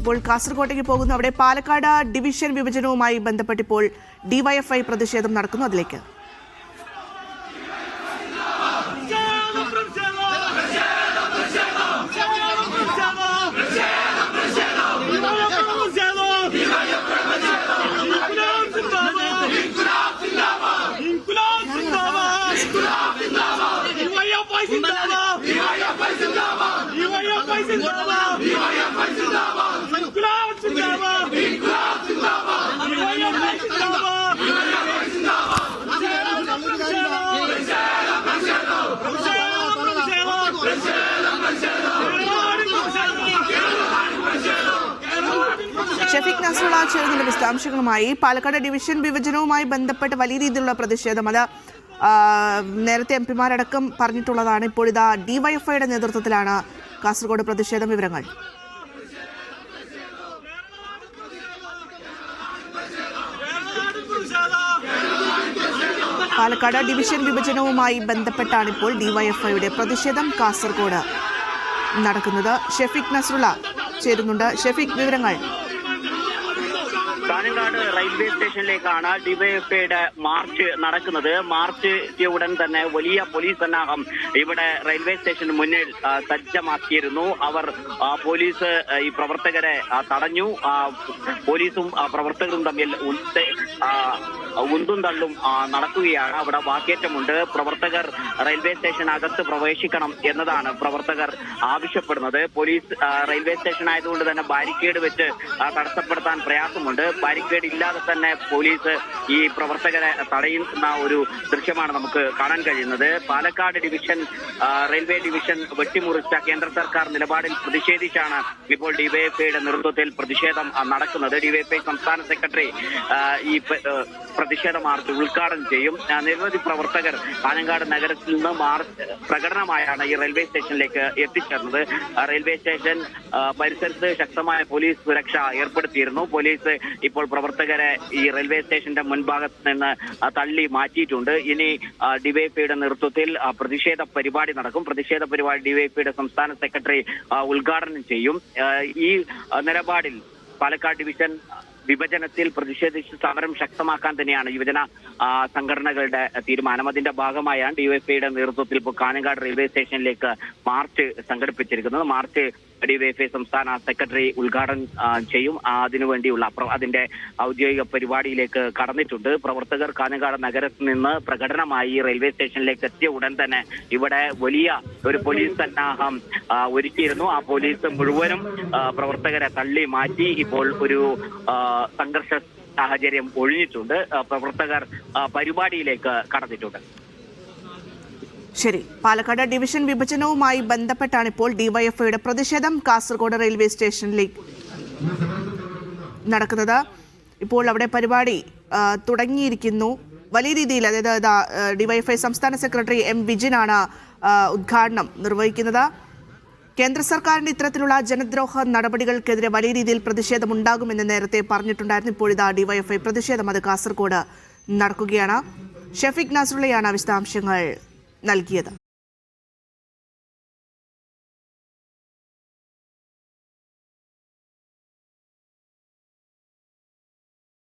ഇപ്പോൾ കാസർഗോട്ടേക്ക് പോകുന്നു. അവിടെ പാലക്കാട് ഡിവിഷൻ വിഭജനവുമായി ബന്ധപ്പെട്ടിപ്പോൾ ഡിവൈഎഫ്ഐ പ്രതിഷേധം നടക്കുന്നു. അതിലേക്ക് ഷെഫീഖ് നസ്രുള്ള ചേരുന്ന വിശദാംശങ്ങളുമായി. പാലക്കാട് ഡിവിഷൻ വിഭജനവുമായി ബന്ധപ്പെട്ട് വലിയ രീതിയിലുള്ള പ്രതിഷേധം അത് നേരത്തെ എംപിമാരടക്കം പറഞ്ഞിട്ടുള്ളതാണ്. ഇപ്പോൾ ഇതാ ഡിവൈഎഫ്ഐയുടെ നേതൃത്വത്തിലാണ് കാസർഗോഡ് പ്രതിഷേധം. വിവരങ്ങൾ പാലക്കാട് ഡിവിഷൻ വിഭജനവുമായി ബന്ധപ്പെട്ടാണ് ഇപ്പോൾ ഡിവൈഎഫ്ഐയുടെ പ്രതിഷേധം കാസർഗോഡ് നടക്കുന്നത്. ഷെഫീഖ് നസ്രുള്ള ചേരുന്നുണ്ട്. ഷെഫീഖ്, വിവരങ്ങൾ. കാഞ്ഞങ്ങാട് റെയിൽവേ സ്റ്റേഷനിലേക്കാണ് ഡിവൈഎഫ്ഐയുടെ മാർച്ച് നടക്കുന്നത്. മാർച്ച് ഉടൻ തന്നെ വലിയ പോലീസ് സന്നാഹം ഇവിടെ റെയിൽവേ സ്റ്റേഷന് മുന്നിൽ സജ്ജമാക്കിയിരുന്നു. പോലീസ് ഈ പ്രവർത്തകരെ തടഞ്ഞു. പോലീസും പ്രവർത്തകരും തമ്മിൽ ഉന്തും തള്ളും നടക്കുകയാണ്. അവിടെ വാക്കേറ്റമുണ്ട്. പ്രവർത്തകർ റെയിൽവേ സ്റ്റേഷനകത്ത് പ്രവേശിക്കണം എന്നതാണ് പ്രവർത്തകർ ആവശ്യപ്പെടുന്നത്. പോലീസ് റെയിൽവേ സ്റ്റേഷൻ ആയതുകൊണ്ട് തന്നെ ബാരിക്കേഡ് വെച്ച് തടസ്സപ്പെടുത്താൻ പ്രയാസമുണ്ട്. ബാരിക്കേഡ് ഇല്ലാതെ തന്നെ പോലീസ് ഈ പ്രവർത്തകരെ തടയുന്ന ഒരു ദൃശ്യമാണ് നമുക്ക് കാണാൻ കഴിയുന്നത്. പാലക്കാട് റെയിൽവേ ഡിവിഷൻ വെട്ടിമുറിച്ച കേന്ദ്ര സർക്കാർ നിലപാടിൽ പ്രതിഷേധിച്ചാണ് ഇപ്പോൾ ഡിവൈഎഫ്ഐയുടെ നേതൃത്വത്തിൽ പ്രതിഷേധം നടക്കുന്നത്. ഡിവൈഎഫ്ഐ സംസ്ഥാന സെക്രട്ടറി ഈ പ്രതിഷേധ മാർച്ച് ഉദ്ഘാടനം ചെയ്യും. നിരവധി പ്രവർത്തകർ കാഞ്ഞങ്ങാട് നഗരത്തിൽ നിന്ന് പ്രകടനമായാണ് ഈ റെയിൽവേ സ്റ്റേഷനിലേക്ക് എത്തിച്ചേർന്നത്. റെയിൽവേ സ്റ്റേഷൻ പരിസരത്ത് ശക്തമായ പോലീസ് സുരക്ഷ ഏർപ്പെടുത്തിയിരുന്നു. പോലീസ് ഇപ്പോൾ പ്രവർത്തകരെ ഈ റെയിൽവേ സ്റ്റേഷന്റെ മുൻഭാഗത്ത് നിന്ന് തള്ളി മാറ്റിയിട്ടുണ്ട്. ഇനി ഡിവൈഎഫ്ഐയുടെ നേതൃത്വത്തിൽ പ്രതിഷേധ പരിപാടി നടക്കും. പ്രതിഷേധ പരിപാടി ഡിവൈഎഫ്ഐയുടെ സംസ്ഥാന സെക്രട്ടറി ഉദ്ഘാടനം ചെയ്യും. ഈ നിലപാടിൽ പാലക്കാട് ഡിവിഷൻ വിഭജനത്തിൽ പ്രതിഷേധിച്ച് സമരം ശക്തമാക്കാൻ തന്നെയാണ് യുവജന സംഘടനകളുടെ തീരുമാനം. അതിന്റെ ഭാഗമായാണ് ഡിവൈഎഫ്ഐയുടെ നേതൃത്വത്തിൽ ഇപ്പോൾ കാഞ്ഞങ്ങാട് റെയിൽവേ സ്റ്റേഷനിലേക്ക് മാർച്ച് സംഘടിപ്പിച്ചിരിക്കുന്നത്. മാർച്ച് ഡിവൈഎഫ്ഐ സംസ്ഥാന സെക്രട്ടറി ഉദ്ഘാടനം ചെയ്യും. അതിനുവേണ്ടിയുള്ള അതിന്റെ ഔദ്യോഗിക പരിപാടിയിലേക്ക് കടന്നിട്ടുണ്ട്. പ്രവർത്തകർ കാഞ്ഞങ്ങാട് നഗരത്തിൽ നിന്ന് പ്രകടനമായി റെയിൽവേ സ്റ്റേഷനിലേക്ക് എത്തിയ ഉടൻ തന്നെ ഇവിടെ വലിയ ഒരു പോലീസ് സന്നാഹം ഒരുക്കിയിരുന്നു. ആ പോലീസ് മുഴുവനും പ്രവർത്തകരെ തള്ളി മാറ്റി ഇപ്പോൾ ഒരു സംഘർഷ സാഹചര്യം ഒഴിഞ്ഞിട്ടുണ്ട്. പ്രവർത്തകർ പരിപാടിയിലേക്ക് കടന്നിട്ടുണ്ട്. ശരി, പാലക്കാട് ഡിവിഷൻ വിഭജനവുമായി ബന്ധപ്പെട്ടാണ് ഇപ്പോൾ ഡിവൈഎഫ്ഐയുടെ പ്രതിഷേധം കാസർഗോഡ് റെയിൽവേ സ്റ്റേഷനിലേക്ക് നടക്കുന്നത്. ഇപ്പോൾ അവിടെ പരിപാടി തുടങ്ങിയിരിക്കുന്നു വലിയ രീതിയിൽ. അതായത് ഡിവൈഎഫ്ഐ സംസ്ഥാന സെക്രട്ടറി എം വിജിനാണ് ഉദ്ഘാടനം നിർവഹിക്കുന്നത്. കേന്ദ്ര സർക്കാരിന്റെ ഇത്തരത്തിലുള്ള ജനദ്രോഹ നടപടികൾക്കെതിരെ വലിയ രീതിയിൽ പ്രതിഷേധമുണ്ടാകുമെന്ന് നേരത്തെ പറഞ്ഞിട്ടുണ്ടായിരുന്നു. ഇപ്പോഴിതാ ഡിവൈഎഫ്ഐ പ്രതിഷേധം അത് കാസർഗോഡ് നടക്കുകയാണ്. ഷെഫീഖ് നസ്രുള്ളയാണ് വിശദാംശങ്ങൾ നൽകിയത്.